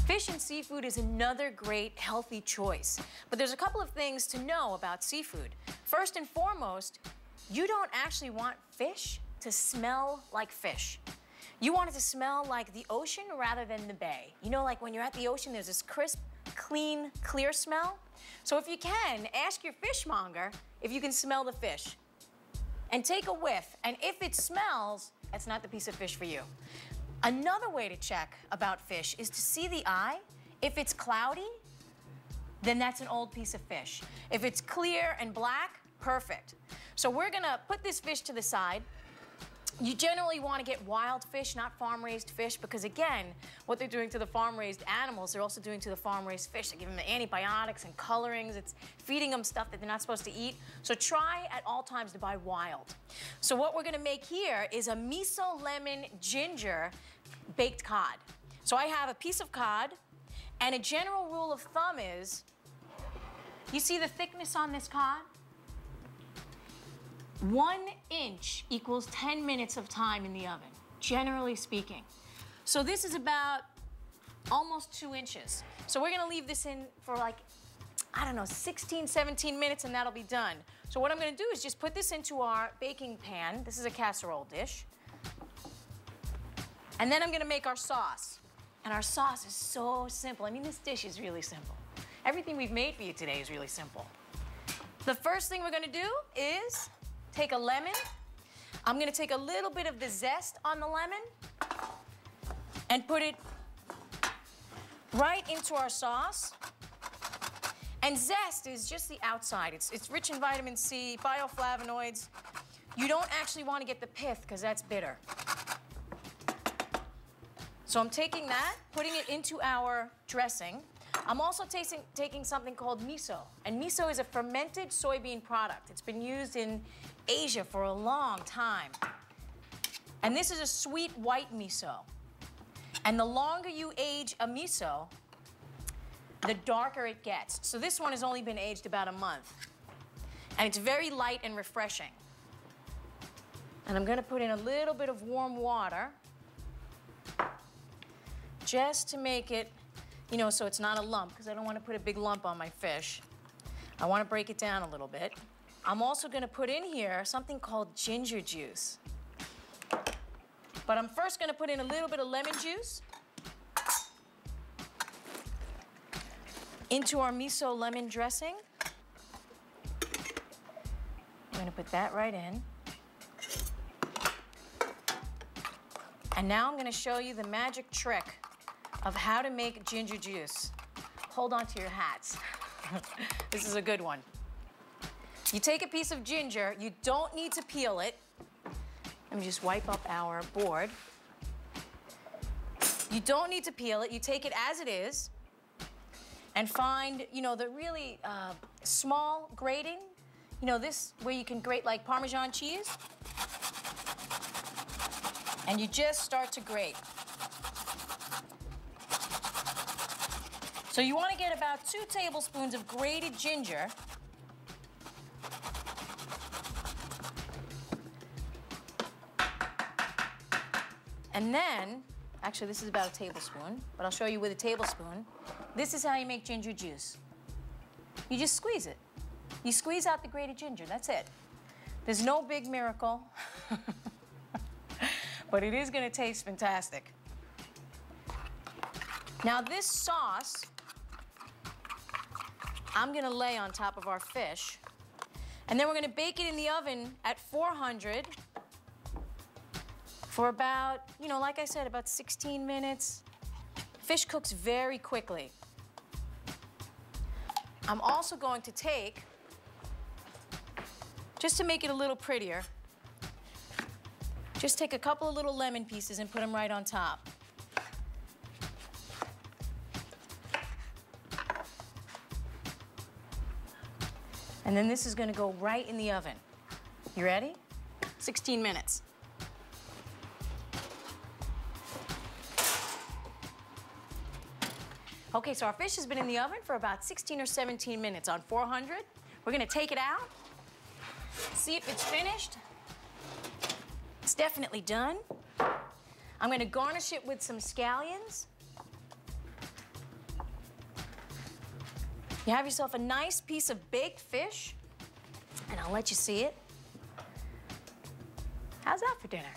Fish and seafood is another great healthy choice, but there's a couple of things to know about seafood. First and foremost, you don't actually want fish to smell like fish. You want it to smell like the ocean rather than the bay. You know, like when you're at the ocean, there's this crisp, clean, clear smell. So if you can, ask your fishmonger if you can smell the fish. And take a whiff, and if it smells, that's not the piece of fish for you. Another way to check about fish is to see the eye. If it's cloudy, then that's an old piece of fish. If it's clear and black, perfect. So we're gonna put this fish to the side. You generally want to get wild fish, not farm-raised fish, because again, what they're doing to the farm-raised animals, they're also doing to the farm-raised fish. They give them antibiotics and colorings. It's feeding them stuff that they're not supposed to eat. So try at all times to buy wild. So what we're going to make here is a miso lemon ginger baked cod. So I have a piece of cod, and a general rule of thumb is, you see the thickness on this cod? 1 inch equals 10 minutes of time in the oven, generally speaking. So this is about almost 2 inches. So we're gonna leave this in for like, I don't know, 16, 17 minutes, and that'll be done. So what I'm gonna do is just put this into our baking pan. This is a casserole dish. And then I'm gonna make our sauce. And our sauce is so simple. I mean, this dish is really simple. Everything we've made for you today is really simple. The first thing we're gonna do is take a lemon. I'm gonna take a little bit of the zest on the lemon and put it right into our sauce. And zest is just the outside. It's rich in vitamin C, bioflavonoids. You don't actually want to get the pith because that's bitter. So I'm taking that, putting it into our dressing. I'm also taking something called miso. And miso is a fermented soybean product. It's been used in Asia for a long time. And this is a sweet white miso. And the longer you age a miso, the darker it gets. So this one has only been aged about a month. And it's very light and refreshing. And I'm gonna put in a little bit of warm water just to make it, you know, so it's not a lump, because I don't want to put a big lump on my fish. I want to break it down a little bit. I'm also going to put in here something called ginger juice. But I'm first going to put in a little bit of lemon juice into our miso lemon dressing. I'm going to put that right in. And now I'm going to show you the magic trick of how to make ginger juice. Hold on to your hats. This is a good one. You take a piece of ginger, you don't need to peel it. Let me just wipe up our board. You don't need to peel it, you take it as it is and find, you know, the really small grating, you know, this where you can grate like Parmesan cheese. And you just start to grate. So you want to get about 2 tablespoons of grated ginger. And then, actually this is about a tablespoon, but I'll show you with a tablespoon. This is how you make ginger juice. You just squeeze it. You squeeze out the grated ginger, that's it. There's no big miracle, but it is gonna taste fantastic. Now this sauce, I'm gonna lay on top of our fish, and then we're gonna bake it in the oven at 400 for about, you know, like I said, about 16 minutes. Fish cooks very quickly. I'm also going to take, just to make it a little prettier, just take a couple of little lemon pieces and put them right on top. And then this is gonna go right in the oven. You ready? 16 minutes. Okay, so our fish has been in the oven for about 16 or 17 minutes on 400. We're gonna take it out, see if it's finished. It's definitely done. I'm gonna garnish it with some scallions. You have yourself a nice piece of baked fish, and I'll let you see it. How's that for dinner?